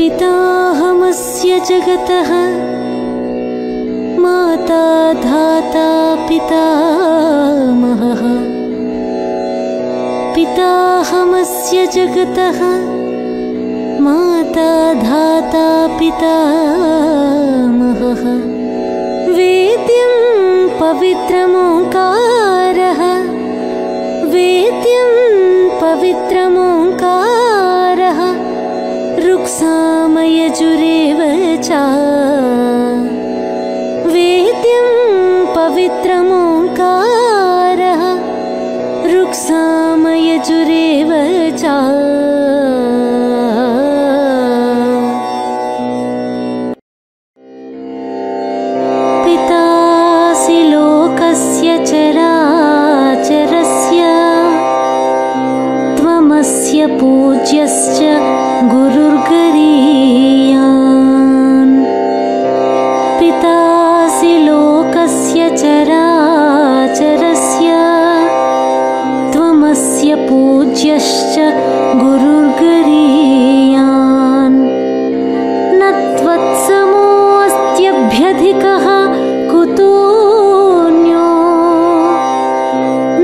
पिताहमस्य जगतः माता धाता पितामहः पिताहमस्य जगतः माता धाता पितामहः वेद्यं पवित्रमोङ्कारः वेद्यं पवित्रमोङ्कारः ऋक्सामयजुरेव च वेद्यं पवित्रमोङ्कारः ऋक्सामयजुरेव च पितासि लोकस्य चराचरस्य त्वमस्य पूज्यश्च गुरुर्गरीयान् पितासि लोकस्य चराचरस्य त्वमस्य पूज्यश्च गुरुर्गरीयान् न त्वत्समोऽस्त्यभ्यधिकः कुतोऽन्यो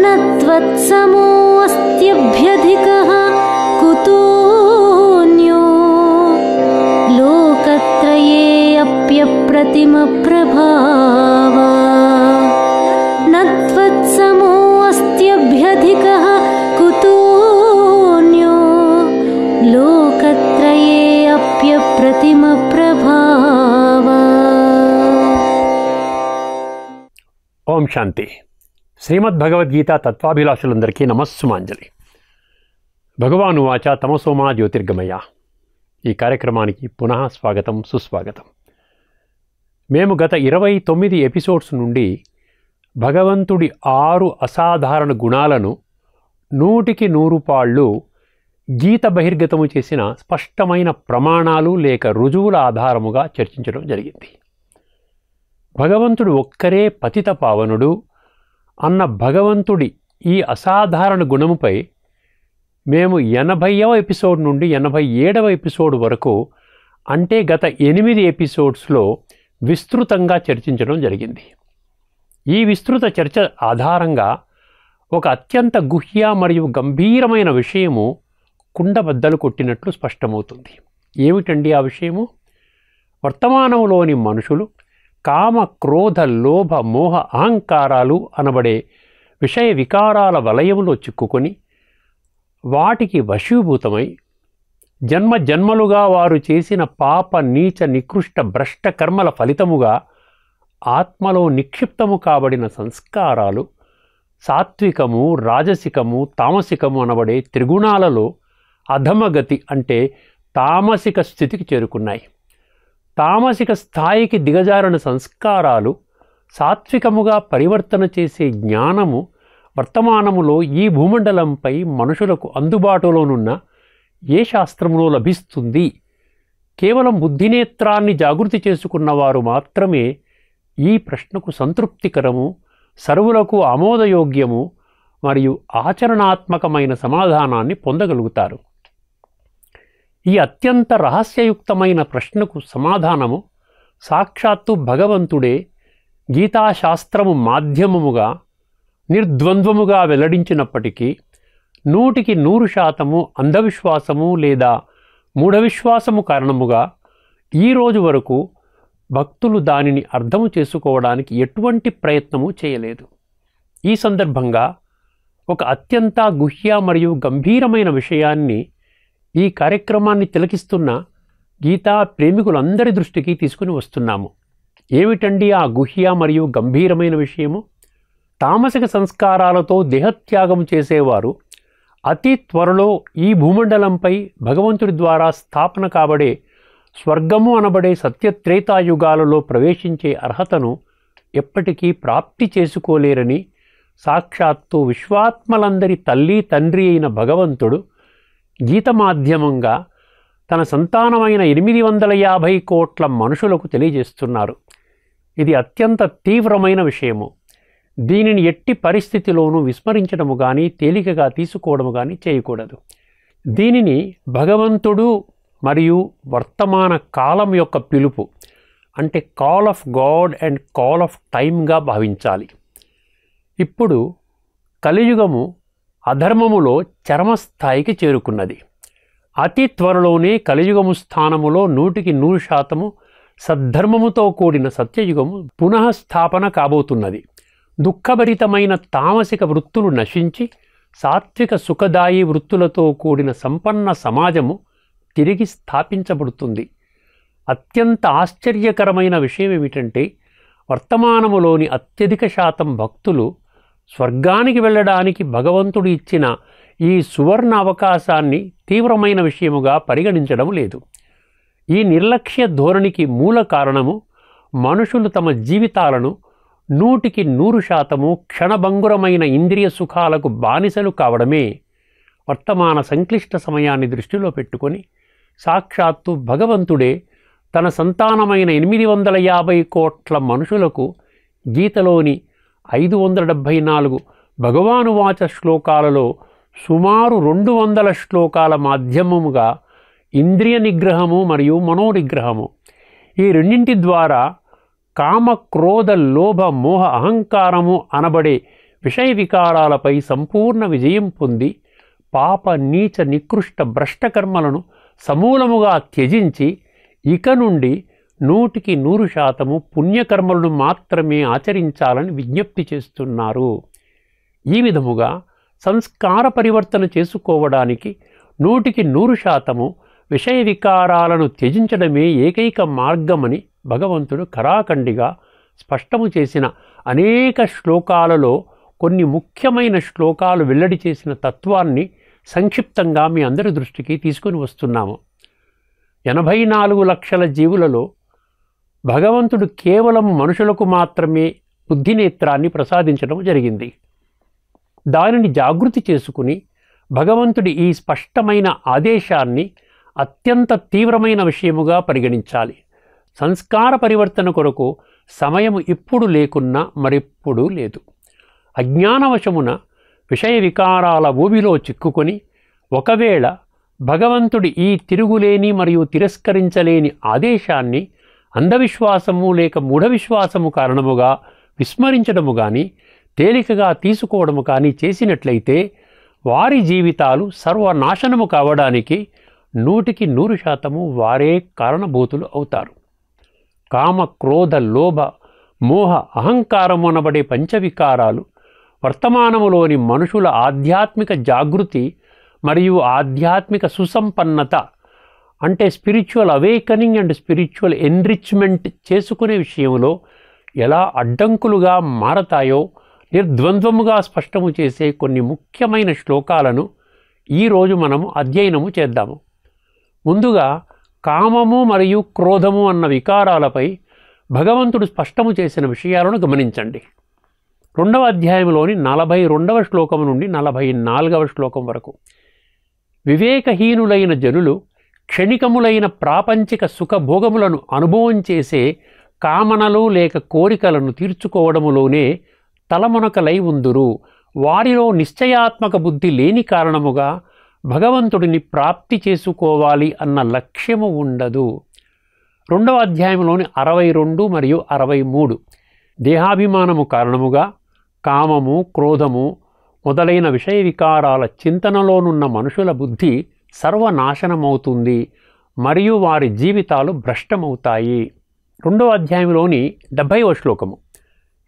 न त्वत्समोऽस्त्यभ्यधिकः कुतोऽन्यो लोकत्रयेऽप्यप्रतिमप्रभाव न त्वत्समोऽस्त्यभ्यधिकः कुतोऽन्यो लोकत्रयेऽप्यप्रतिमप्रभाव। ఓం శాంతి. శ్రీమద్భగవద్గీత తత్వాభిలాషులందరికీ నమస్సుమాంజలి. భగవాను వాచ తమసోమా జ్యోతిర్గమయ. ఈ కార్యక్రమానికి పునః స్వాగతం, సుస్వాగతం. మేము గత 29 ఎపిసోడ్స్ నుండి భగవంతుడి 6 అసాధారణ గుణాలను 100కి 100 పాళ్ళు గీత బహిర్గతము చేసిన స్పష్టమైన ప్రమాణాలు లేక రుజువుల ఆధారముగా చర్చించడం జరిగింది. భగవంతుడు ఒక్కరే పతిత పావనుడు అన్న భగవంతుడి ఈ అసాధారణ గుణముపై మేము 80వ ఎపిసోడ్ నుండి 87వ ఎపిసోడ్ వరకు, అంటే గత 8 ఎపిసోడ్స్లో విస్తృతంగా చర్చించడం జరిగింది. ఈ విస్తృత చర్చ ఆధారంగా ఒక అత్యంత గుహ్య మరియు గంభీరమైన విషయము కుండబద్దలు కొట్టినట్లు స్పష్టమవుతుంది. ఏమిటండి ఆ విషయము? వర్తమానంలోని మనుషులు కామ, క్రోధ, లోభ, మోహ, అహంకారాలు అనబడే విషయ వికారాల వలయంలో చిక్కుకొని వాటికి వశీభూతమై జన్మ జన్మలుగా వారు చేసిన పాప, నీచ, నికృష్ట, భ్రష్ట కర్మల ఫలితముగా ఆత్మలో నిక్షిప్తము కాబడిన సంస్కారాలు సాత్వికము, రాజసికము, తామసికము అనబడే త్రిగుణాలలో అధమగతి అంటే తామసిక స్థితికి చేరుకున్నాయి. తామసిక స్థాయికి దిగజారిన సంస్కారాలు సాత్వికముగా పరివర్తన చేసే జ్ఞానము వర్తమానములో ఈ భూమండలంపై మనుషులకు అందుబాటులోనున్న ఏ శాస్త్రములో లభిస్తుంది? కేవలం బుద్ధినేత్రాన్ని జాగృతి చేసుకున్నవారు మాత్రమే ఈ ప్రశ్నకు సంతృప్తికరము, సర్వులకు ఆమోదయోగ్యము మరియు ఆచరణాత్మకమైన సమాధానాన్ని పొందగలుగుతారు. ఈ అత్యంత రహస్యయుక్తమైన ప్రశ్నకు సమాధానము సాక్షాత్తు భగవంతుడే గీతాశాస్త్రము మాధ్యమముగా నిర్ద్వంద్వముగా వెల్లడించినప్పటికీ 100కి 100% అంధవిశ్వాసము లేదా మూఢవిశ్వాసము కారణముగా ఈరోజు వరకు భక్తులు దానిని అర్థము చేసుకోవడానికి ఎటువంటి ప్రయత్నము చేయలేదు. ఈ సందర్భంగా ఒక అత్యంత గుహ్య మరియు గంభీరమైన విషయాన్ని ఈ కార్యక్రమాన్ని తిలకిస్తున్న గీతా ప్రేమికులందరి దృష్టికి తీసుకుని వస్తున్నాము. ఏమిటండి ఆ గుహ్య మరియు గంభీరమైన విషయము? తామసిక సంస్కారాలతో దేహత్యాగం చేసేవారు అతి త్వరలో ఈ భూమండలంపై భగవంతుడి ద్వారా స్థాపన కాబడే స్వర్గము అనబడే సత్యత్రేతాయుగాలలో ప్రవేశించే అర్హతను ఎప్పటికీ ప్రాప్తి చేసుకోలేరని సాక్షాత్తు విశ్వాత్మలందరి తల్లి తండ్రి అయిన భగవంతుడు గీత మాధ్యమంగా తన సంతానమైన 850 కోట్ల మనుషులకు తెలియజేస్తున్నారు. ఇది అత్యంత తీవ్రమైన విషయము. దీనిని ఎట్టి పరిస్థితిలోనూ విస్మరించడము కానీ తేలికగా తీసుకోవడము కానీ చేయకూడదు. దీనిని భగవంతుడు మరియు వర్తమాన కాలం యొక్క పిలుపు, అంటే call of God and call of టైమ్గా భావించాలి. ఇప్పుడు కలియుగము అధర్మములో చరమస్థాయికి చేరుకున్నది. అతి త్వరలోనే కలియుగము స్థానములో 100% సద్ధర్మముతో కూడిన సత్యయుగము పునఃస్థాపన కాబోతున్నది. దుఃఖభరితమైన తామసిక వృత్తులు నశించి సాత్విక సుఖదాయి వృత్తులతో కూడిన సంపన్న సమాజము తిరిగి స్థాపించబడుతుంది. అత్యంత ఆశ్చర్యకరమైన విషయం ఏమిటంటే, వర్తమానములోని అత్యధిక శాతం భక్తులు స్వర్గానికి వెళ్ళడానికి భగవంతుడు ఇచ్చిన ఈ సువర్ణ అవకాశాన్ని తీవ్రమైన విషయముగా పరిగణించడం లేదు. ఈ నిర్లక్ష్య ధోరణికి మూల కారణము మనుషులు తమ జీవితాలను 100% క్షణభంగురమైన ఇంద్రియ సుఖాలకు బానిసలు కావడమే. వర్తమాన సంక్లిష్ట సమయాన్ని దృష్టిలో పెట్టుకొని సాక్షాత్తు భగవంతుడే తన సంతానమైన 850 కోట్ల మనుషులకు గీతలోని 574 భగవానువాచ శ్లోకాలలో సుమారు 200 శ్లోకాల మాధ్యమముగా ఇంద్రియ నిగ్రహము మరియు మనోనిగ్రహము, ఈ రెండింటి ద్వారా కామ క్రోధ లోభ మోహ అహంకారము అనబడే విషయ వికారాలపై సంపూర్ణ విజయం పొంది పాప నీచ నికృష్ట భ్రష్టకర్మలను సమూలముగా త్యజించి ఇక నుండి 100% పుణ్యకర్మలను మాత్రమే ఆచరించాలని విజ్ఞప్తి చేస్తున్నారు. ఈ విధముగా సంస్కార పరివర్తన చేసుకోవడానికి 100% విషయ వికారాలను త్యజించడమే ఏకైక మార్గమని భగవంతుడు ఖరాఖండిగా స్పష్టము చేసిన అనేక శ్లోకాలలో కొన్ని ముఖ్యమైన శ్లోకాలు వెల్లడి చేసిన తత్వాన్ని సంక్షిప్తంగా మీ అందరి దృష్టికి తీసుకొని వస్తున్నాము. 84 లక్షల జీవులలో భగవంతుడు కేవలం మనుషులకు మాత్రమే బుద్ధినేత్రాన్ని ప్రసాదించడం జరిగింది. దానిని జాగృతి చేసుకుని భగవంతుడి ఈ స్పష్టమైన ఆదేశాన్ని అత్యంత తీవ్రమైన విషయముగా పరిగణించాలి. సంస్కార పరివర్తన కొరకు సమయము ఇప్పుడు లేకున్నా మరెప్పుడూ లేదు. అజ్ఞానవశమున విషయ వికారాల ఊబిలో చిక్కుకొని ఒకవేళ భగవంతుడి ఈ తిరుగులేని మరియు తిరస్కరించలేని ఆదేశాన్ని అంధవిశ్వాసము లేక మూఢవిశ్వాసము కారణముగా విస్మరించడము కానీ తేలికగా తీసుకోవడము కానీ చేసినట్లయితే వారి జీవితాలు సర్వనాశనము కావడానికి 100% వారే కారణభూతులు అవుతారు. కామ క్రోధ లోభ మోహ అహంకారము అనబడే పంచవికారాలు వర్తమానములోని మనుషుల ఆధ్యాత్మిక జాగృతి మరియు ఆధ్యాత్మిక సుసంపన్నత, అంటే spiritual awakening and spiritual enrichment చేసుకునే విషయంలో ఎలా అడ్డంకులుగా మారతాయో నిర్ద్వంద్వముగా స్పష్టము చేసే కొన్ని ముఖ్యమైన శ్లోకాలను ఈరోజు మనము అధ్యయనము చేద్దాము. ముందుగా కామము మరియు క్రోధము అన్న వికారాలపై భగవంతుడు స్పష్టము చేసిన విషయాలను గమనించండి. 2వ అధ్యాయంలోని 42వ శ్లోకం నుండి 44వ శ్లోకం వరకు వివేకహీనులైన జనులు క్షణికములైన ప్రాపంచిక సుఖభోగములను అనుభవం చేసే కామనలు లేక కోరికలను తీర్చుకోవడములోనే తలమునకలై ఉందురు. వారిలో నిశ్చయాత్మక బుద్ధి లేని కారణముగా భగవంతుడిని ప్రాప్తి చేసుకోవాలి అన్న లక్ష్యము ఉండదు. 2వ అధ్యాయంలోని 62 మరియు 63 దేహాభిమానము కారణముగా కామము క్రోధము మొదలైన విషయ వికారాల చింతనలోనున్న మనుషుల బుద్ధి సర్వనాశనమవుతుంది మరియు వారి జీవితాలు భ్రష్టమవుతాయి. 2వ అధ్యాయంలోని 70వ శ్లోకము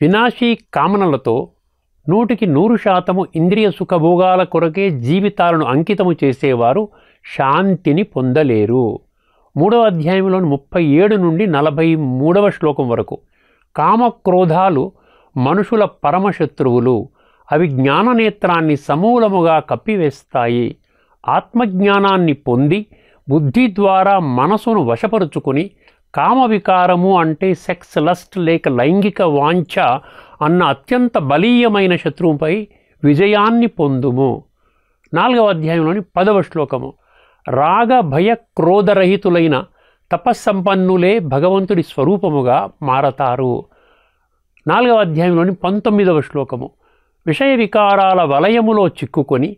వినాశీ కామనలతో 100% ఇంద్రియ సుఖభోగాల కొరకే జీవితాలను అంకితము చేసేవారు శాంతిని పొందలేరు. 3వ అధ్యాయంలోని 37 నుండి 43వ శ్లోకం వరకు కామక్రోధాలు మనుషుల పరమశత్రువులు. అవి జ్ఞాననేత్రాన్ని సమూలముగా కప్పివేస్తాయి. ఆత్మజ్ఞానాన్ని పొంది బుద్ధి ద్వారా మనసును వశపరుచుకుని కామవికారము అంటే సెక్స్ లస్ట్ లేక లైంగిక వాంఛ అన్న అత్యంత బలీయమైన శత్రువుపై విజయాన్ని పొందుము. 4వ అధ్యాయంలోని 10వ శ్లోకము రాగ భయ క్రోధరహితులైన తపస్సంపన్నులే భగవంతుడి స్వరూపముగా మారతారు. 4వ అధ్యాయంలోని 19వ శ్లోకము విషయ వికారాల వలయములో చిక్కుకొని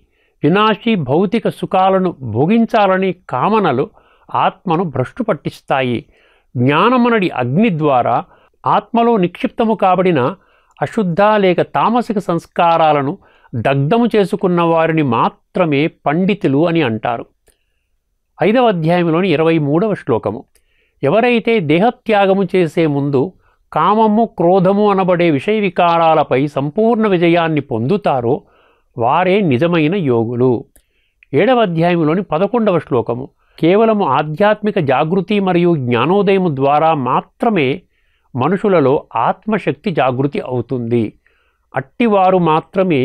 వినాశీ భౌతిక సుఖాలను భోగించాలని కామనలు ఆత్మను భ్రష్టు పట్టిస్తాయి. జ్ఞానమనడి అగ్ని ద్వారా ఆత్మలో నిక్షిప్తము కాబడిన అశుద్ధ లేక తామసిక సంస్కారాలను దగ్ధము చేసుకున్న వారిని మాత్రమే పండితులు అని అంటారు. 5వ అధ్యాయంలోని 23వ శ్లోకము. ఎవరైతే దేహత్యాగము చేసే ముందు కామము, క్రోధము అనబడే విషయ వికారాలపై సంపూర్ణ విజయాన్ని పొందుతారో వారే నిజమైన యోగులు. 7వ అధ్యాయంలోని 11వ శ్లోకము. కేవలము ఆధ్యాత్మిక జాగృతి మరియు జ్ఞానోదయము ద్వారా మాత్రమే మనుషులలో ఆత్మశక్తి జాగృతి అవుతుంది. అట్టివారు మాత్రమే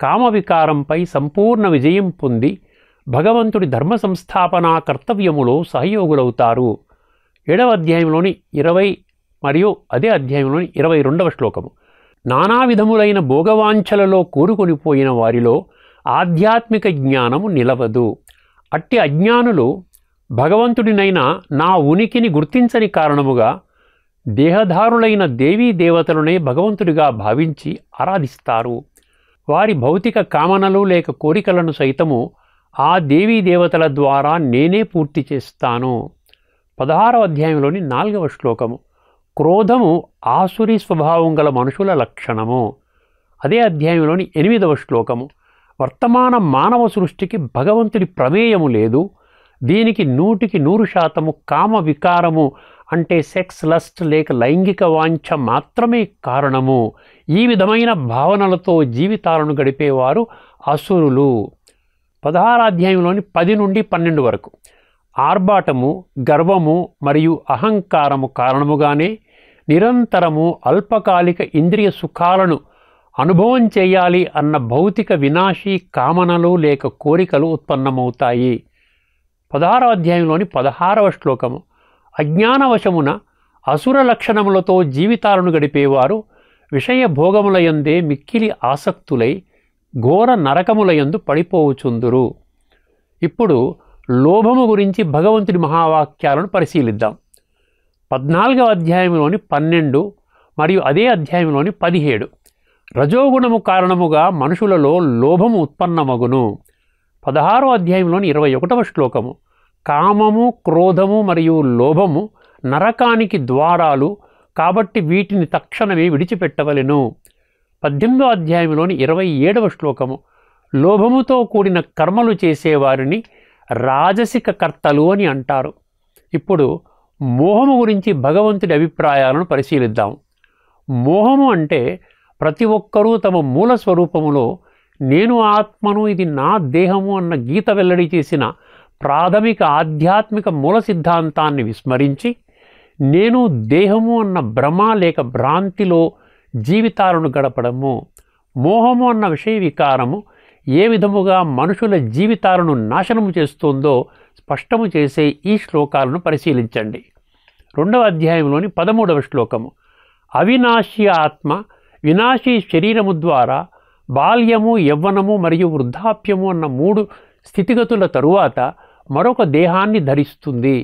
కామవికారంపై సంపూర్ణ విజయం పొంది భగవంతుడి ధర్మ సంస్థాపనా కర్తవ్యములో సహయోగులవుతారు. 7వ అధ్యాయంలోని 20 మరియు అదే అధ్యాయంలోని 22వ శ్లోకము. నానా విధములైన భోగవాంఛలలో కూరుకొనిపోయిన వారిలో ఆధ్యాత్మిక జ్ఞానము నిలవదు. అట్టి అజ్ఞానులు భగవంతుడినైనా నా ఉనికిని గుర్తించని కారణముగా దేహధారులైన దేవీ దేవతలనే భగవంతుడిగా భావించి ఆరాధిస్తారు. వారి భౌతిక కామనలు లేక కోరికలను సైతము ఆ దేవీ దేవతల ద్వారా నేనే పూర్తి చేస్తాను. 16వ అధ్యాయంలోని 4వ శ్లోకము. క్రోధము ఆసురి స్వభావం గల మనుషుల లక్షణము. అదే అధ్యాయంలోని 8వ శ్లోకము. వర్తమాన మానవ సృష్టికి భగవంతుడి ప్రమేయము లేదు. దీనికి 100% కామ వికారము అంటే సెక్స్, లస్ట్ లేక లైంగిక వాంఛ మాత్రమే కారణము. ఈ విధమైన భావనలతో జీవితాలను గడిపేవారు అసురులు. 16వ అధ్యాయంలోని 10 నుండి 12 వరకు. ఆర్భాటము, గర్వము మరియు అహంకారము కారణముగానే నిరంతరము అల్పకాలిక ఇంద్రియ సుఖాలను అనుభవం చేయాలి అన్న భౌతిక వినాశీ కామనలు లేక కోరికలు ఉత్పన్నమవుతాయి. 16వ అధ్యాయంలోని 16వ శ్లోకము. అజ్ఞానవశమున అసుర లక్షణములతో జీవితాలను గడిపేవారు విషయ భోగములయందే మిక్కిలి ఆసక్తులై ఘోర నరకములయందు పడిపోవుచుందురు. ఇప్పుడు లోభము గురించి భగవంతుడి మహావాక్యాలను పరిశీలిద్దాం. 14వ అధ్యాయంలోని 12 మరియు అదే అధ్యాయంలోని 17. రజోగుణము కారణముగా మనుషులలో లోభము ఉత్పన్నమగును. 16వ అధ్యాయంలోని 21వ శ్లోకము. కామము, క్రోధము మరియు లోభము నరకానికి ద్వారాలు కాబట్టి వీటిని తక్షణమే విడిచిపెట్టవలెను. 18వ అధ్యాయంలోని 27వ శ్లోకము. లోభముతో కూడిన కర్మలు చేసేవారిని రాజసిక కర్తలు అని అంటారు. ఇప్పుడు మోహము గురించి భగవంతుడి అభిప్రాయాలను పరిశీలిద్దాం. మోహము అంటే ప్రతి ఒక్కరూ తమ మూల స్వరూపములో నేను ఆత్మను, ఇది నా దేహము అన్న గీత వెల్లడి చేసిన ప్రాథమిక ఆధ్యాత్మిక మూల సిద్ధాంతాన్ని విస్మరించి నేను దేహము అన్న భ్రమ లేక భ్రాంతిలో జీవితాలను గడపడము. మోహము అన్న విషయ వికారము ఏ విధముగా మనుషుల జీవితాలను నాశనము చేస్తుందో స్పష్టము చేసే ఈ శ్లోకాలను పరిశీలించండి. 2వ అధ్యాయంలోని 13వ శ్లోకము. అవినాశి ఆత్మ వినాశీ శరీరము ద్వారా బాల్యము, యవ్వనము మరియు వృద్ధాప్యము అన్న 3 స్థితిగతుల తరువాత మరొక దేహాన్ని ధరిస్తుంది.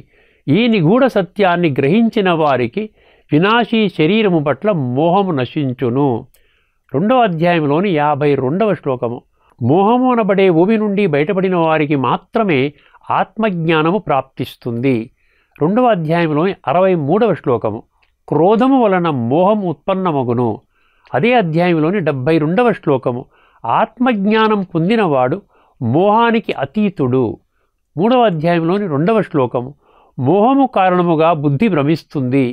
ఈ నిగూఢ సత్యాన్ని గ్రహించిన వారికి వినాశీ శరీరము పట్ల మోహము నశించును. 2వ అధ్యాయంలోని 52వ శ్లోకము. మోహము అనబడే ఊబి నుండి బయటపడిన వారికి మాత్రమే ఆత్మజ్ఞానము ప్రాప్తిస్తుంది. 2వ అధ్యాయంలోని 63వ శ్లోకము. క్రోధము వలన మోహము ఉత్పన్నమగును. అదే అధ్యాయంలోని 72వ శ్లోకము. ఆత్మజ్ఞానం పొందినవాడు మోహానికి అతీతుడు. 3వ అధ్యాయంలోని 2వ శ్లోకము. మోహము కారణముగా బుద్ధి భ్రమిస్తుంది.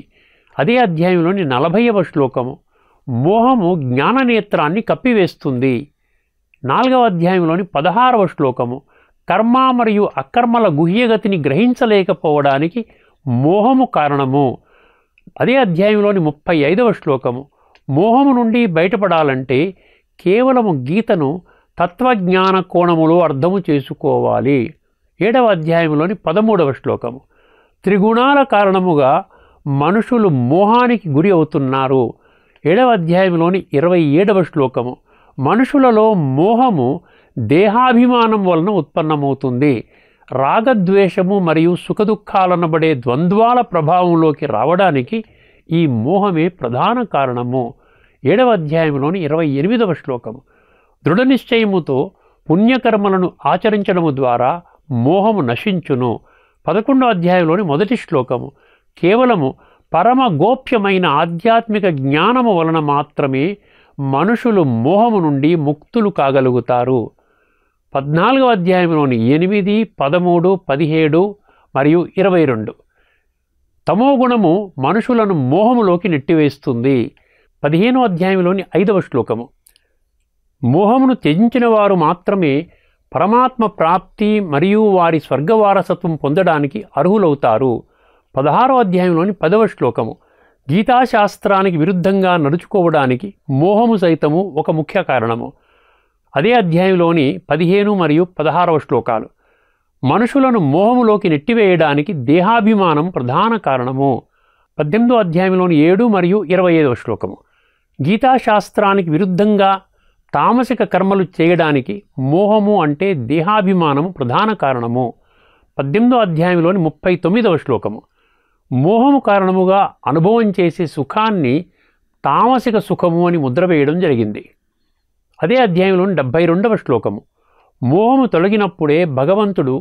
అదే అధ్యాయంలోని 40వ శ్లోకము. మోహము జ్ఞాననేత్రాన్ని కప్పివేస్తుంది. 4వ అధ్యాయంలోని 16వ శ్లోకము. కర్మ మరియు అకర్మల గుహ్యగతిని గ్రహించలేకపోవడానికి మోహము కారణము. అదే అధ్యాయంలోని 35వ శ్లోకము. మోహము నుండి బయటపడాలంటే కేవలము గీతను తత్వజ్ఞాన కోణములో అర్థము చేసుకోవాలి. 7వ అధ్యాయంలోని 13వ శ్లోకము. త్రిగుణాల కారణముగా మనుషులు మోహానికి గురి అవుతున్నారు. 7వ అధ్యాయంలోని 27వ శ్లోకము. మనుషులలో మోహము దేహాభిమానం వలన ఉత్పన్నమవుతుంది. రాగద్వేషము మరియు సుఖదుఖాలనబడే ద్వంద్వాల ప్రభావంలోకి రావడానికి ఈ మోహమే ప్రధాన కారణము. 7వ అధ్యాయంలోని 28వ శ్లోకము. దృఢ నిశ్చయముతో పుణ్యకర్మలను ఆచరించడము ద్వారా మోహము నశించును. 11వ అధ్యాయంలోని మొదటి శ్లోకము కేవలము పరమ గోప్యమైన ఆధ్యాత్మిక జ్ఞానము వలన మాత్రమే మనుషులు మోహము నుండి ముక్తులు కాగలుగుతారు. 14వ అధ్యాయంలోని 8, 13, 17 మరియు 22 తమోగుణము మనుషులను మోహములోకి నెట్టివేస్తుంది. 15వ అధ్యాయంలోని 5వ శ్లోకము మోహమును త్యజించిన వారు మాత్రమే పరమాత్మ ప్రాప్తి మరియు వారి స్వర్గవారసత్వం పొందడానికి అర్హులవుతారు. 16వ అధ్యాయంలోని 10వ శ్లోకము గీతాశాస్త్రానికి విరుద్ధంగా నడుచుకోవడానికి మోహము సైతము ఒక ముఖ్య కారణము. అదే అధ్యాయంలోని 15 మరియు 16వ శ్లోకాలు మనుషులను మోహములోకి నెట్టివేయడానికి దేహాభిమానం ప్రధాన కారణము. 18వ అధ్యాయంలోని 7 మరియు 25వ శ్లోకము గీతాశాస్త్రానికి విరుద్ధంగా తామసిక కర్మలు చేయడానికి మోహము అంటే దేహాభిమానము ప్రధాన కారణము. 18వ అధ్యాయంలోని 39వ శ్లోకము మోహము కారణముగా అనుభవం చేసే సుఖాన్ని తామసిక సుఖము అని ముద్ర వేయడం జరిగింది. అదే అధ్యాయంలోని 72వ శ్లోకము మోహము తొలగినప్పుడే భగవంతుడు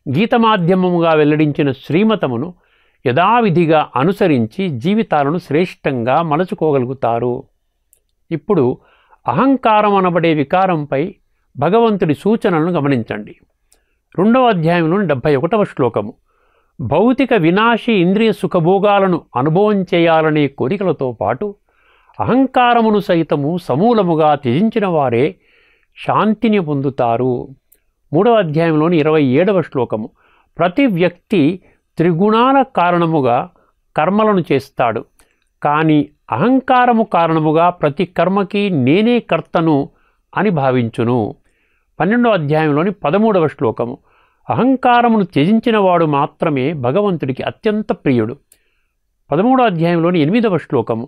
గీత మాధ్యమముగా వెల్లడించిన శ్రీమతమును యథావిధిగా అనుసరించి జీవితాలను శ్రేష్టంగా మలచుకోగలుగుతారు. ఇప్పుడు అహంకారం అనబడే వికారంపై భగవంతుడి సూచనలను గమనించండి. 2వ అధ్యాయంలోని 71వ శ్లోకము భౌతిక వినాశీ ఇంద్రియ సుఖభోగాలను అనుభవం చేయాలనే కోరికలతో పాటు అహంకారమును సైతము సమూలముగా త్యజించిన వారే శాంతిని పొందుతారు. 3వ అధ్యాయంలోని 27వ శ్లోకము ప్రతి వ్యక్తి త్రిగుణాల కారణముగా కర్మలను చేస్తాడు, కానీ అహంకారము కారణముగా ప్రతి కర్మకి నేనే కర్తను అని భావించును. 12వ అధ్యాయంలోని 13వ శ్లోకము అహంకారమును త్యజించిన వాడు మాత్రమే భగవంతుడికి అత్యంత ప్రియుడు. 13వ అధ్యాయంలోని 8వ శ్లోకము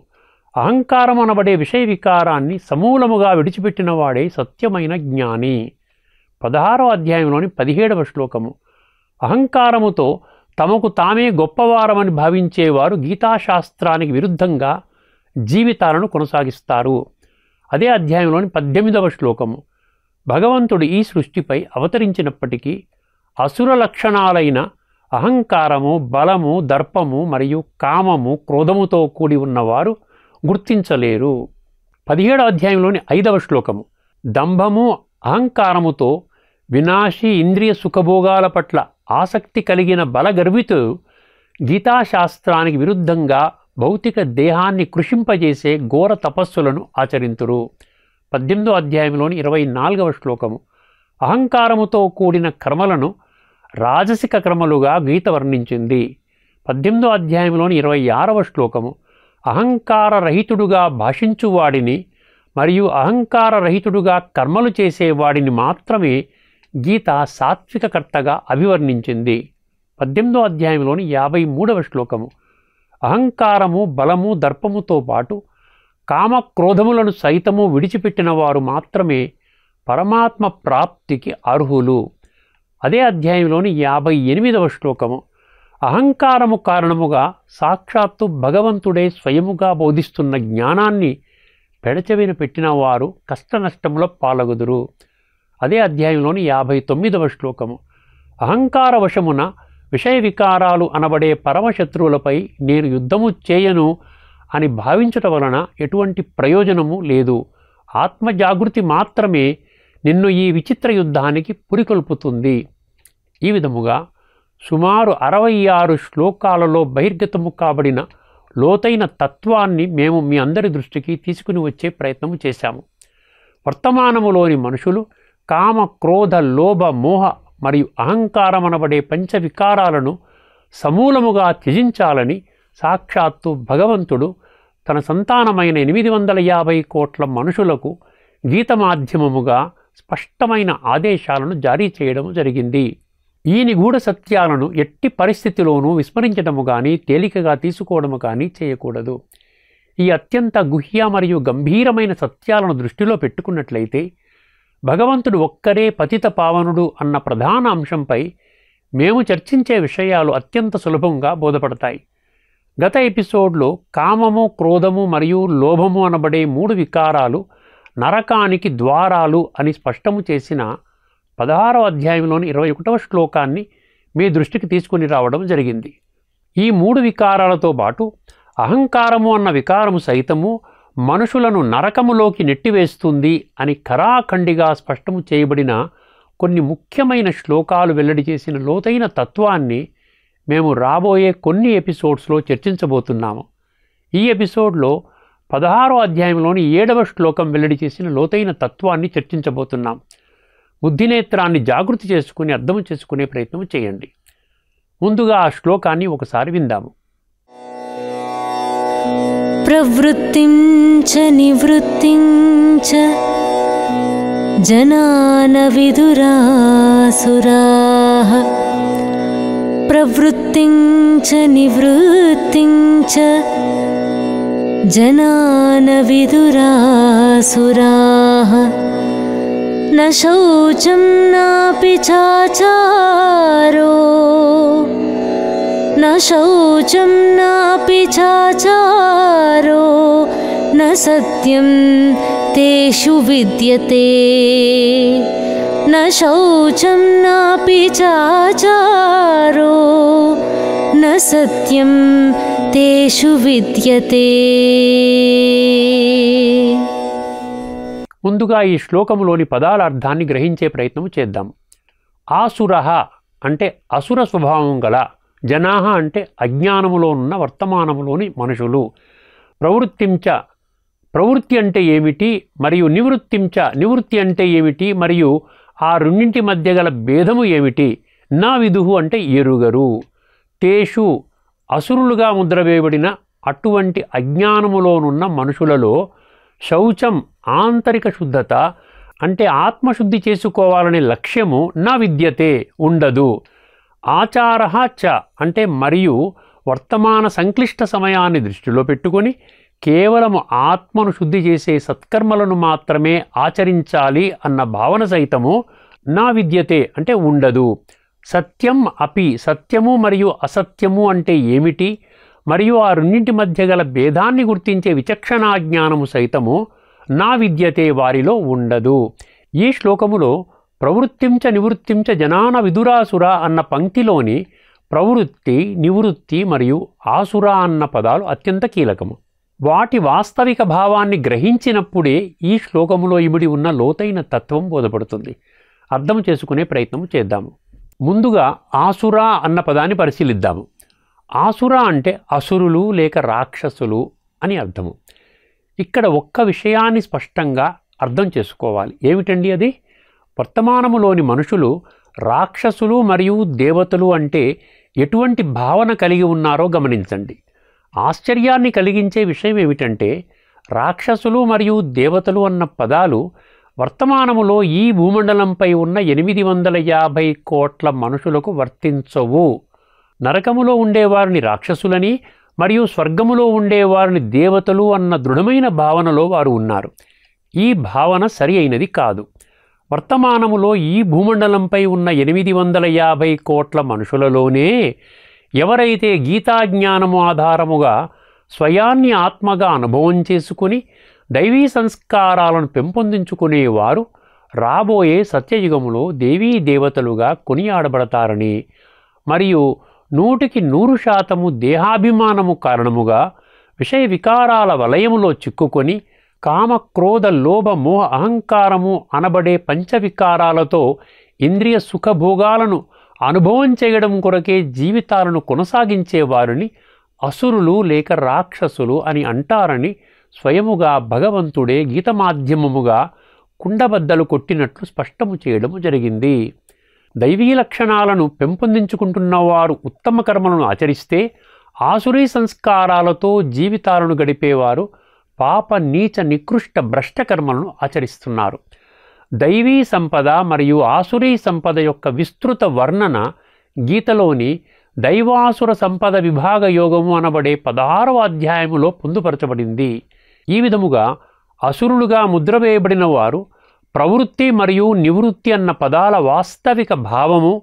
అహంకారం అనబడే విషయ వికారాన్ని సమూలముగా విడిచిపెట్టిన వాడే సత్యమైన జ్ఞాని. 16వ అధ్యాయంలోని 17వ శ్లోకము అహంకారముతో తమకు తామే గొప్పవారమని భావించేవారు గీతాశాస్త్రానికి విరుద్ధంగా జీవితాలను కొనసాగిస్తారు. అదే అధ్యాయంలోని 18వ శ్లోకము భగవంతుడు ఈ సృష్టిపై అవతరించినప్పటికీ అసుర లక్షణాలైన అహంకారము, బలము, దర్పము మరియు కామము, క్రోధముతో కూడి ఉన్నవారు గుర్తించలేరు. 17వ అధ్యాయంలోని 5వ శ్లోకము దంభము, అహంకారముతో వినాశీ ఇంద్రియ సుఖభోగాల పట్ల ఆసక్తి కలిగిన బలగర్వితులు గీతాశాస్త్రానికి విరుద్ధంగా భౌతిక దేహాన్ని కృషింపజేసే ఘోర తపస్సులను ఆచరింతురు. 18వ అధ్యాయంలోని 24వ శ్లోకము అహంకారముతో కూడిన కర్మలను రాజసిక కర్మలుగా గీత వర్ణించింది. 18వ అధ్యాయంలోని 26వ శ్లోకము అహంకారరహితుడుగా భాషించువాడిని మరియు అహంకారరహితుడుగా కర్మలు చేసేవాడిని మాత్రమే గీత సాత్విక కర్తగా అభివర్ణించింది. 18వ అధ్యాయంలోని 53వ శ్లోకము అహంకారము, బలము, దర్పముతో పాటు కామక్రోధములను సైతము విడిచిపెట్టిన వారు మాత్రమే పరమాత్మ ప్రాప్తికి అర్హులు. అదే అధ్యాయంలోని 58వ శ్లోకము అహంకారము కారణముగా సాక్షాత్తు భగవంతుడే స్వయముగా బోధిస్తున్న జ్ఞానాన్ని పెడచెవిన పెట్టిన వారు కష్టనష్టముల పాలగుదురు. అదే అధ్యాయంలోని 59వ శ్లోకము అహంకార వశమున విషయ వికారాలు అనబడే పరమశత్రువులపై నేను యుద్ధము చేయను అని భావించుట వలన ఎటువంటి ప్రయోజనము లేదు. ఆత్మజాగృతి మాత్రమే నిన్ను ఈ విచిత్ర యుద్ధానికి పురికొల్పుతుంది. ఈ విధముగా సుమారు 66 శ్లోకాలలో బహిర్గతము కాబడిన లోతైన తత్వాన్ని మేము మీ అందరి దృష్టికి తీసుకుని వచ్చే ప్రయత్నము చేశాము. వర్తమానములోని మనుషులు కామ, క్రోధ, లోభ, మోహ మరియు అహంకారమనబడే పంచవికారాలను సమూలముగా త్యజించాలని సాక్షాత్తు భగవంతుడు తన సంతానమైన 850 కోట్ల మనుషులకు గీత మాధ్యమముగా స్పష్టమైన ఆదేశాలను జారీ చేయడం జరిగింది. ఈ నిగూఢ సత్యాలను ఎట్టి పరిస్థితిలోనూ విస్మరించడము కానీ తేలికగా తీసుకోవడము కానీ చేయకూడదు. ఈ అత్యంత గుహ్య మరియు గంభీరమైన సత్యాలను దృష్టిలో పెట్టుకున్నట్లయితే భగవంతుడు ఒక్కరే పతిత పావనుడు అన్న ప్రధాన అంశంపై మేము చర్చించే విషయాలు అత్యంత సులభంగా బోధపడతాయి. గత ఎపిసోడ్లో కామము, క్రోధము మరియు లోభము అనబడే 3 వికారాలు నరకానికి ద్వారాలు అని స్పష్టము చేసిన 16వ అధ్యాయంలోని 21వ శ్లోకాన్ని మీ దృష్టికి తీసుకుని రావడం జరిగింది. ఈ 3 వికారాలతో పాటు అహంకారము అన్న వికారము సైతము మనుషులను నరకములోకి నెట్టివేస్తుంది అని ఖరాఖండిగా స్పష్టము చేయబడిన కొన్ని ముఖ్యమైన శ్లోకాలు వెల్లడి చేసిన లోతైన తత్వాన్ని మేము రాబోయే కొన్ని ఎపిసోడ్స్లో చర్చించబోతున్నాము. ఈ ఎపిసోడ్లో 16వ అధ్యాయంలోని 7వ శ్లోకం వెల్లడి చేసిన లోతైన తత్వాన్ని చర్చించబోతున్నాం. బుద్ధినేత్రాన్ని జాగృతి చేసుకుని అర్థం చేసుకునే ప్రయత్నం చేయండి. ముందుగా ఆ శ్లోకాన్ని ఒకసారి విందాము. ప్రవృత్తిం చ నివృత్తిం చ జనాన విదురాసురాః ప్రవృత్తిం చ నివృత్తిం చ జనాన విదురాసురాః న శౌచం నాపి చాచారో न शौचं नापि चाचारो न सत्यं तेषु विद्यते न शौचं नापि चाचारो न सत्यं तेषु विद्यते. ముందుగా ఈ శ్లోకములోని పదాల అర్థాన్ని గ్రహించే ప్రయత్నం చేద్దాం. ఆసురః అంటే అసుర స్వభావం గల, జనాహ అంటే అజ్ఞానములో ఉన్న వర్తమానములోని మనుషులు, ప్రవృత్తించ ప్రవృత్తి అంటే ఏమిటి మరియు నివృత్తించ నివృత్తి అంటే ఏమిటి మరియు ఆ రెండింటి మధ్య గల భేదము ఏమిటి, నా విదుహు అంటే ఎరుగరు, తేషు అసురులుగా ముద్రవేయబడిన అటువంటి అజ్ఞానములోనున్న మనుషులలో శౌచం ఆంతరిక శుద్ధత అంటే ఆత్మశుద్ధి చేసుకోవాలనే లక్ష్యము నా విద్యతే ఉండదు. ఆచారః చ అంటే మరియు వర్తమాన సంక్లిష్ట సమయాన్ని దృష్టిలో పెట్టుకొని కేవలము ఆత్మను శుద్ధి చేసే సత్కర్మలను మాత్రమే ఆచరించాలి అన్న భావన సైతము నా విద్యతే అంటే ఉండదు. సత్యం అపి సత్యము మరియు అసత్యము అంటే ఏమిటి మరియు ఆ రెండింటి మధ్య గల భేదాన్ని గుర్తించే విచక్షణా జ్ఞానము సైతము నా విద్యతే వారిలో ఉండదు. ఈ శ్లోకములో ప్రవృత్తించ నివృత్తించ జనాన విదురాసుర అన్న పంక్తిలోని ప్రవృత్తి, నివృత్తి మరియు ఆసుర అన్న పదాలు అత్యంత కీలకము. వాటి వాస్తవిక భావాన్ని గ్రహించినప్పుడే ఈ శ్లోకములో ఇమిడి ఉన్న లోతైన తత్వం బోధపడుతుంది. అర్థం చేసుకునే ప్రయత్నం చేద్దాము. ముందుగా ఆసుర అన్న పదాన్ని పరిశీలిద్దాము. ఆసుర అంటే అసురులు లేక రాక్షసులు అని అర్థము. ఇక్కడ ఒక్క విషయాన్ని స్పష్టంగా అర్థం చేసుకోవాలి. ఏమిటండి అది? వర్తమానములోని మనుషులు రాక్షసులు మరియు దేవతలు అంటే ఎటువంటి భావన కలిగి ఉన్నారో గమనించండి. ఆశ్చర్యాన్ని కలిగించే విషయం ఏమిటంటే రాక్షసులు మరియు దేవతలు అన్న పదాలు వర్తమానములో ఈ భూమండలంపై ఉన్న 850 కోట్ల మనుషులకు వర్తించవు. నరకములో ఉండేవారిని రాక్షసులని మరియు స్వర్గములో ఉండేవారిని దేవతలు అన్న దృఢమైన భావనలో వారు ఉన్నారు. ఈ భావన సరి అయినది కాదు. వర్తమానములో ఈ భూమండలంపై ఉన్న 850 కోట్ల మనుషులలోనే ఎవరైతే గీతాజ్ఞానము ఆధారముగా స్వయాన్ని ఆత్మగా అనుభవం చేసుకుని దైవీ సంస్కారాలను పెంపొందించుకునేవారు రాబోయే సత్యయుగములో దేవీ దేవతలుగా కొనియాడబడతారని మరియు 100% దేహాభిమానము కారణముగా విషయ వికారాల వలయములో చిక్కుకొని కామ, క్రోధ, లోభ, మోహ, అహంకారము అనబడే పంచవికారాలతో ఇంద్రియ సుఖభోగాలను అనుభవం చేయడం కొరకే జీవితాలను కొనసాగించేవారిని అసురులు లేక రాక్షసులు అని అంటారని స్వయముగా భగవంతుడే గీత మాధ్యమముగా కుండబద్దలు కొట్టినట్లు స్పష్టము చేయడము జరిగింది. దైవీ లక్షణాలను పెంపొందించుకుంటున్నవారు ఉత్తమ కర్మలను ఆచరిస్తే ఆసురీ సంస్కారాలతో జీవితాలను గడిపేవారు పాప, నీచ, నికృష్ట, భ్రష్ట కర్మలను ఆచరిస్తున్నారు. దైవీ సంపద మరియు ఆసురీ సంపద యొక్క విస్తృత వర్ణన గీతలోని దైవాసుర సంపద విభాగ యోగము అనబడే 16వ అధ్యాయములో పొందుపరచబడింది. ఈ విధముగా అసురులుగా ముద్రవేయబడిన వారు ప్రవృత్తి మరియు నివృత్తి అన్న పదాల వాస్తవిక భావము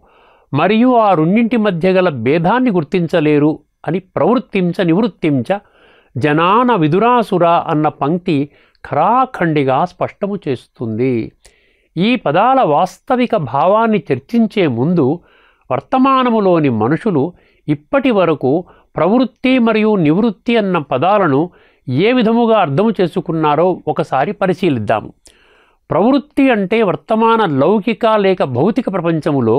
మరియు ఆ రెండింటి మధ్య గల భేదాన్ని గుర్తించలేరు అని ప్రవృత్తించ నివృత్తించ జనాన విదురాసుర అన్న పంక్తి ఖరాఖండిగా స్పష్టము చేస్తుంది. ఈ పదాల వాస్తవిక భావాన్ని చర్చించే ముందు వర్తమానములోని మనుషులు ఇప్పటి వరకు ప్రవృత్తి మరియు నివృత్తి అన్న పదాలను ఏ విధముగా అర్థం చేసుకున్నారో ఒకసారి పరిశీలిద్దాము. ప్రవృత్తి అంటే వర్తమాన లౌకిక లేక భౌతిక ప్రపంచములో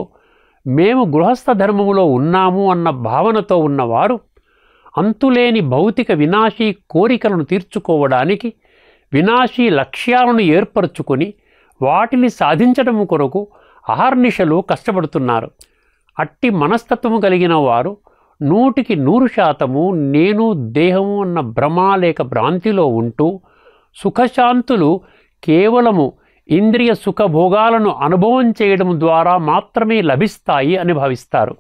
మేము గృహస్థ ధర్మములో ఉన్నాము అన్న భావనతో ఉన్నవారు అంతులేని భౌతిక వినాశీ కోరికలను తీర్చుకోవడానికి వినాశీ లక్ష్యాలను ఏర్పరచుకొని వాటిని సాధించడం కొరకు అహర్నిశలు కష్టపడుతున్నారు. అట్టి మనస్తత్వము కలిగిన వారు 100% నేను దేహము అన్న భ్రమ లేక భ్రాంతిలో ఉంటూ సుఖశాంతులు కేవలము ఇంద్రియ సుఖభోగాలను అనుభవం చేయడం ద్వారా మాత్రమే లభిస్తాయి అని భావిస్తారు.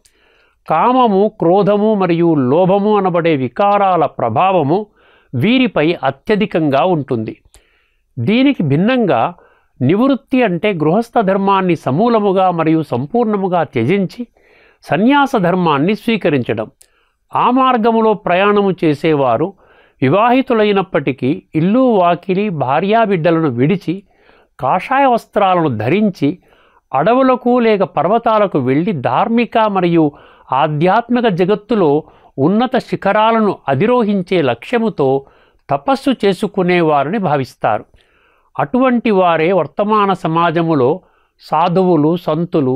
కామము, క్రోధము మరియు లోభము అనబడే వికారాల ప్రభావము వీరిపై అత్యధికంగా ఉంటుంది. దీనికి భిన్నంగా నివృత్తి అంటే గృహస్థ ధర్మాన్ని సమూలముగా మరియు సంపూర్ణముగా త్యజించి సన్యాస ధర్మాన్ని స్వీకరించడం. ఆ మార్గములో ప్రయాణము చేసేవారు వివాహితులైనప్పటికీ ఇల్లు వాకిలి భార్యాబిడ్డలను విడిచి కాషాయ వస్త్రాలను ధరించి అడవులకు లేక పర్వతాలకు వెళ్ళి ధార్మిక మరియు ఆధ్యాత్మిక జగత్తులో ఉన్నత శిఖరాలను అధిరోహించే లక్ష్యముతో తపస్సు చేసుకునేవారని భావిస్తారు. అటువంటి వారే వర్తమాన సమాజములో సాధువులు, సంతులు,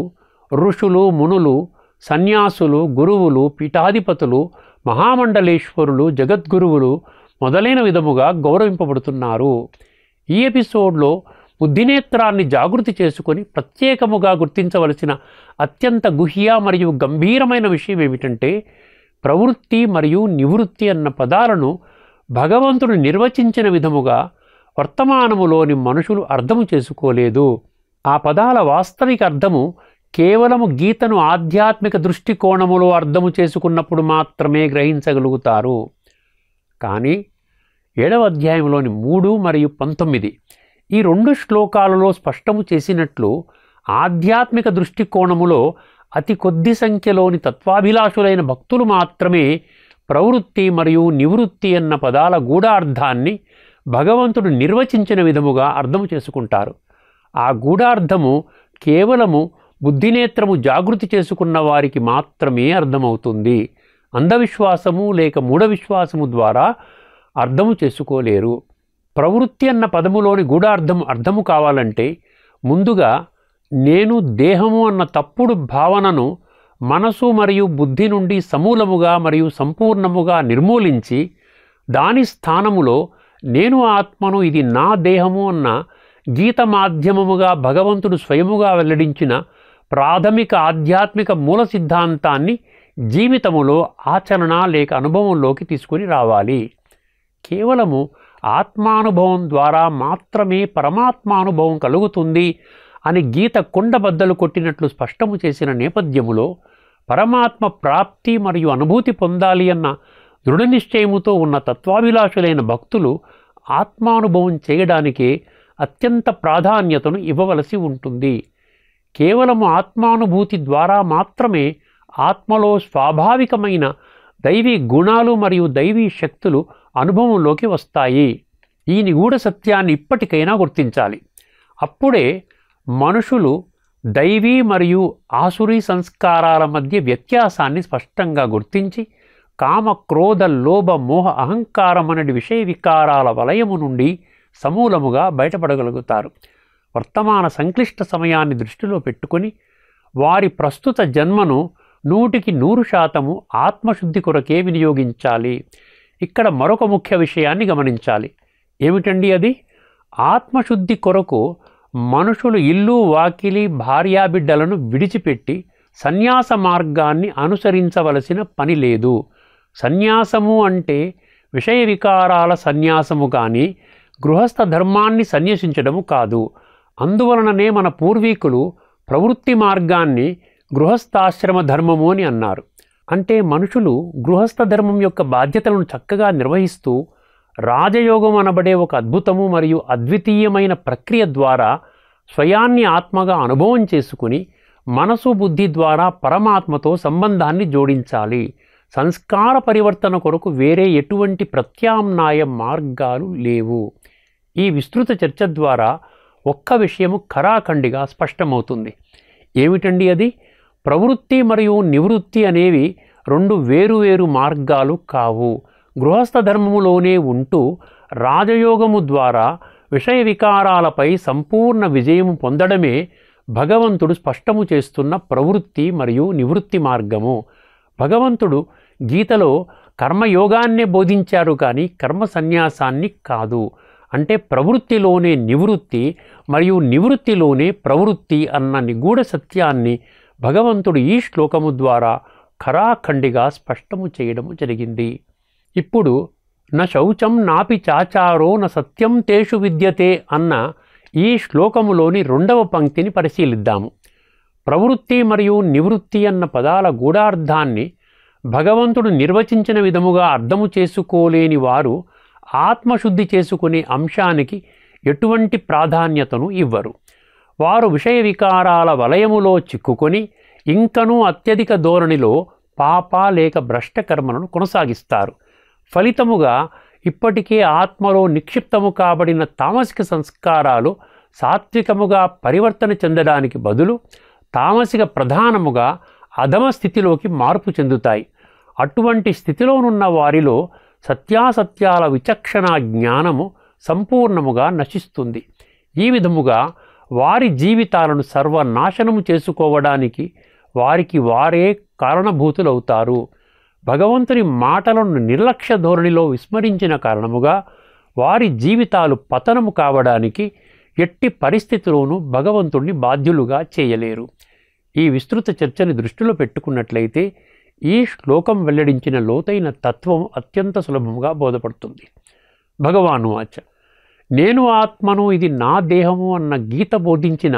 ఋషులు, మునులు, సన్యాసులు, గురువులు, పీఠాధిపతులు, మహామండలేశ్వరులు, జగద్గురువులు మొదలైన విధముగా గౌరవింపబడుతున్నారు. ఈ ఎపిసోడ్లో బుద్ధినేత్రాన్ని జాగృతి చేసుకొని ప్రత్యేకముగా గుర్తించవలసిన అత్యంత గుహ్య మరియు గంభీరమైన విషయం ఏమిటంటే ప్రవృత్తి మరియు నివృత్తి అన్న పదాలను భగవంతుడు నిర్వచించిన విధముగా వర్తమానములోని మనుషులు అర్థము చేసుకోలేదు. ఆ పదాల వాస్తవిక అర్థము కేవలము గీతను ఆధ్యాత్మిక దృష్టికోణములో అర్థము చేసుకున్నప్పుడు మాత్రమే గ్రహించగలుగుతారు. కానీ 7వ అధ్యాయంలోని 3 మరియు 19 ఈ 2 శ్లోకాలలో స్పష్టము చేసినట్లు ఆధ్యాత్మిక దృష్టికోణములో అతి కొద్ది సంఖ్యలోని తత్వాభిలాషులైన భక్తులు మాత్రమే ప్రవృత్తి మరియు నివృత్తి అన్న పదాల గూఢార్థాన్ని భగవంతుడు నిర్వచించిన విధముగా అర్థము చేసుకుంటారు. ఆ గూఢార్థము కేవలము బుద్ధినేత్రము జాగృతి చేసుకున్న వారికి మాత్రమే అర్థమవుతుంది. అంధవిశ్వాసము లేక మూఢవిశ్వాసము ద్వారా అర్థము చేసుకోలేరు. ప్రవృత్తి అన్న పదములోని గూఢార్థము అర్థము కావాలంటే ముందుగా నేను దేహము అన్న తప్పుడు భావనను మనసు మరియు బుద్ధి నుండి సమూలముగా మరియు సంపూర్ణముగా నిర్మూలించి దాని స్థానములో నేను ఆత్మను, ఇది నా దేహము అన్న గీత మాధ్యమముగా భగవంతుడు స్వయముగా వెల్లడించిన ప్రాథమిక ఆధ్యాత్మిక మూల సిద్ధాంతాన్ని జీవితములో ఆచరణ లేక అనుభవంలోకి తీసుకొని రావాలి. కేవలము ఆత్మానుభవం ద్వారా మాత్రమే పరమాత్మానుభవం కలుగుతుంది అని గీత కుండబద్దలు కొట్టినట్లు స్పష్టము చేసిన నేపథ్యములో పరమాత్మ ప్రాప్తి మరియు అనుభూతి పొందాలి అన్న దృఢ నిశ్చయముతో ఉన్న తత్వాభిలాషులైన భక్తులు ఆత్మానుభవం చేయడానికే అత్యంత ప్రాధాన్యతను ఇవ్వవలసి ఉంటుంది. కేవలము ఆత్మానుభూతి ద్వారా మాత్రమే ఆత్మలో స్వాభావికమైన దైవీ గుణాలు మరియు దైవీ శక్తులు అనుభవంలోకి వస్తాయి. ఈ నిగూఢ సత్యాన్ని ఇప్పటికైనా గుర్తించాలి. అప్పుడే మనుషులు దైవీ మరియు ఆసురీ సంస్కారాల మధ్య వ్యత్యాసాన్ని స్పష్టంగా గుర్తించి కామ, క్రోధ, లోభ, మోహ, అహంకారం అనే విషయ వికారాల వలయము నుండి సమూలముగా బయటపడగలుగుతారు. వర్తమాన సంక్లిష్ట సమయాన్ని దృష్టిలో పెట్టుకొని వారి ప్రస్తుత జన్మను 100% ఆత్మశుద్ధి కొరకే వినియోగించాలి. ఇక్కడ మరొక ముఖ్య విషయాన్ని గమనించాలి. ఏమిటండి అది? ఆత్మశుద్ధి కొరకు మనుషులు ఇల్లు వాకిలి భార్యాబిడ్డలను విడిచిపెట్టి సన్యాస మార్గాన్ని అనుసరించవలసిన పని లేదు. సన్యాసము అంటే విషయ వికారాల సన్యాసము కానీ గృహస్థ ధర్మాన్ని సన్యసించడము కాదు. అందువలననే మన పూర్వీకులు ప్రవృత్తి మార్గాన్ని గృహస్థాశ్రమ ధర్మము అని అన్నారు. అంటే మనుషులు గృహస్థ ధర్మం యొక్క బాధ్యతలను చక్కగా నిర్వహిస్తూ రాజయోగం అనబడే ఒక అద్భుతము మరియు అద్వితీయమైన ప్రక్రియ ద్వారా స్వయాన్ని ఆత్మగా అనుభవం చేసుకుని మనసు బుద్ధి ద్వారా పరమాత్మతో సంబంధాన్ని జోడించాలి. సంస్కార పరివర్తన కొరకు వేరే ఎటువంటి ప్రత్యామ్నాయ మార్గాలు లేవు. ఈ విస్తృత చర్చ ద్వారా ఒక్క విషయము ఖరాఖండిగా స్పష్టమవుతుంది. ఏమిటండి అది? ప్రవృత్తి మరియు నివృత్తి అనేవి రెండు వేరువేరు మార్గాలు కావు. గృహస్థ ధర్మములోనే ఉంటూ రాజయోగము ద్వారా విషయ వికారాలపై సంపూర్ణ విజయము పొందడమే భగవంతుడు స్పష్టము చేస్తున్న ప్రవృత్తి మరియు నివృత్తి మార్గము. భగవంతుడు గీతలో కర్మయోగాన్నే బోధించారు కానీ కర్మ సన్యాసాన్ని కాదు. అంటే ప్రవృత్తిలోనే నివృత్తి మరియు నివృత్తిలోనే ప్రవృత్తి అన్న నిగూఢ సత్యాన్ని భగవంతుడు ఈ శ్లోకము ద్వారా ఖరాఖండిగా స్పష్టము చేయడము జరిగింది. ఇప్పుడు న శౌచం నాపి చాచారో న సత్యం తేషు విద్యతే అన్న ఈ శ్లోకములోని 2వ పంక్తిని పరిశీలిద్దాము. ప్రవృత్తి మరియు నివృత్తి అన్న పదాల గూఢార్థాన్ని భగవంతుడు నిర్వచించిన విధముగా అర్థము చేసుకోలేని వారు ఆత్మశుద్ధి చేసుకునే అంశానికి ఎటువంటి ప్రాధాన్యతను ఇవ్వరు. వారు విషయ వికారాల వలయములో చిక్కుకొని ఇంకనూ అత్యధిక ధోరణిలో పాప లేక భ్రష్ట కర్మలను కొనసాగిస్తారు. ఫలితముగా ఇప్పటికే ఆత్మలో నిక్షిప్తము కాబడిన తామసిక సంస్కారాలు సాత్వికముగా పరివర్తన చెందడానికి బదులు తామసిక ప్రధానముగా అధమ స్థితిలోకి మార్పు చెందుతాయి. అటువంటి స్థితిలోనున్న వారిలో సత్యాసత్యాల విచక్షణ జ్ఞానము సంపూర్ణముగా నశిస్తుంది. ఈ విధముగా వారి జీవితాలను సర్వనాశనము చేసుకోవడానికి వారికి వారే కారణభూతులవుతారు. భగవంతుని మాటలను నిర్లక్ష్య ధోరణిలో విస్మరించిన కారణముగా వారి జీవితాలు పతనము కావడానికి ఎట్టి పరిస్థితిలోనూ భగవంతుడిని బాధ్యులుగా చేయలేరు. ఈ విస్తృత చర్చని దృష్టిలో పెట్టుకున్నట్లయితే ఈ శ్లోకం వెల్లడించిన లోతైన తత్వం అత్యంత సులభంగా బోధపడుతుంది. భగవాను వాచ నేను ఆత్మను ఇది నా దేహము అన్న గీత బోధించిన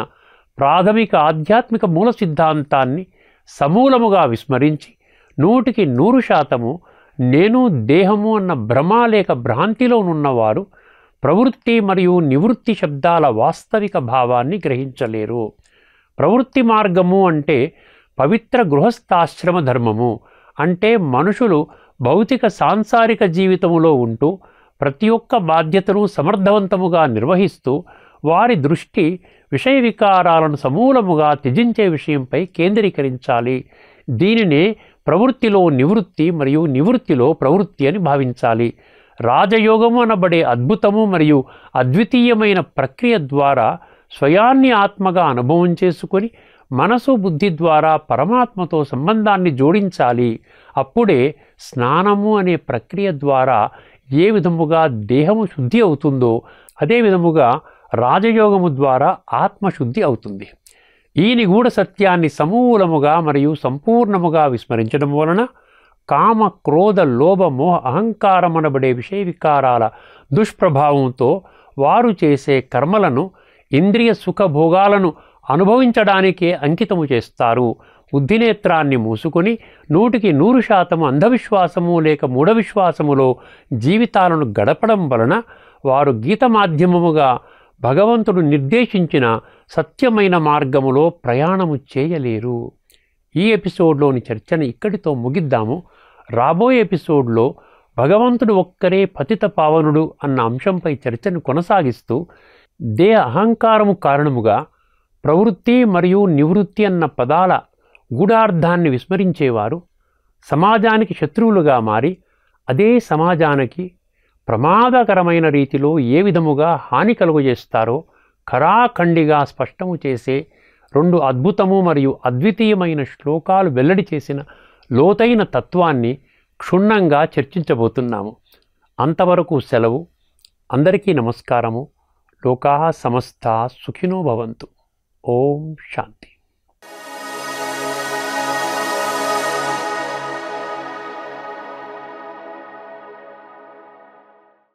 ప్రాథమిక ఆధ్యాత్మిక మూల సిద్ధాంతాన్ని సమూలముగా విస్మరించి 100% నేను దేహము అన్న భ్రమ లేక భ్రాంతిలో ఉన్నవారు ప్రవృత్తి మరియు నివృత్తి శబ్దాల వాస్తవిక భావాన్ని గ్రహించలేరు. ప్రవృత్తి మార్గము అంటే పవిత్ర గృహస్థాశ్రమ ధర్మము. అంటే మనుషులు భౌతిక సాంసారిక జీవితములో ఉంటూ ప్రతి ఒక్క బాధ్యతను సమర్థవంతముగా నిర్వహిస్తూ వారి దృష్టి విషయ వికారాలను సమూలముగా త్యజించే విషయంపై కేంద్రీకరించాలి. దీనినే ప్రవృత్తిలో నివృత్తి మరియు నివృత్తిలో ప్రవృత్తి అని భావించాలి. రాజయోగము అనబడే అద్భుతము మరియు అద్వితీయమైన ప్రక్రియ ద్వారా స్వయాన్ని ఆత్మగా అనుభవం చేసుకొని మనసు బుద్ధి ద్వారా పరమాత్మతో సంబంధాన్ని జోడించాలి. అప్పుడే స్నానము అనే ప్రక్రియ ద్వారా ఏ విధముగా దేహము శుద్ధి అవుతుందో అదే విధముగా రాజయోగము ద్వారా ఆత్మశుద్ధి అవుతుంది. ఈ నిగూఢ సత్యాన్ని సమూలముగా మరియు సంపూర్ణముగా విస్మరించడం వలన కామ క్రోధ లోభ మోహ అహంకారమనబడే విషయ వికారాల దుష్ప్రభావంతో వారు చేసే కర్మలను ఇంద్రియ సుఖభోగాలను అనుభవించడానికే అంకితము చేస్తారు. బుద్ధినేత్రాన్ని మూసుకొని 100% అంధవిశ్వాసము లేక మూఢవిశ్వాసములో జీవితాలను గడపడం వలన వారు గీత మాధ్యమముగా భగవంతుడు నిర్దేశించిన సత్యమైన మార్గములో ప్రయాణము చేయలేరు. ఈ ఎపిసోడ్లోని చర్చను ఇక్కడితో ముగిద్దాము. రాబోయే ఎపిసోడ్లో భగవంతుడు ఒక్కరే పతిత పావనుడు అన్న అంశంపై చర్చను కొనసాగిస్తూ దేహ అహంకారము కారణముగా ప్రవృత్తి మరియు నివృత్తి అన్న పదాల గూఢార్థాన్ని విస్మరించేవారు సమాజానికి శత్రువులుగా మారి అదే సమాజానికి ప్రమాదకరమైన రీతిలో ఏ విధముగా హాని కలుగజేస్తారో ఖరాఖండిగా స్పష్టము చేసే 2 అద్భుతము మరియు అద్వితీయమైన శ్లోకాలు వెల్లడి చేసిన లోతైన తత్వాన్ని క్షుణ్ణంగా చర్చించబోతున్నాము. అంతవరకు సెలవు. అందరికీ నమస్కారము. లోకాః సమస్తాః సుఖినో భవంతు. ఓం శాంతి.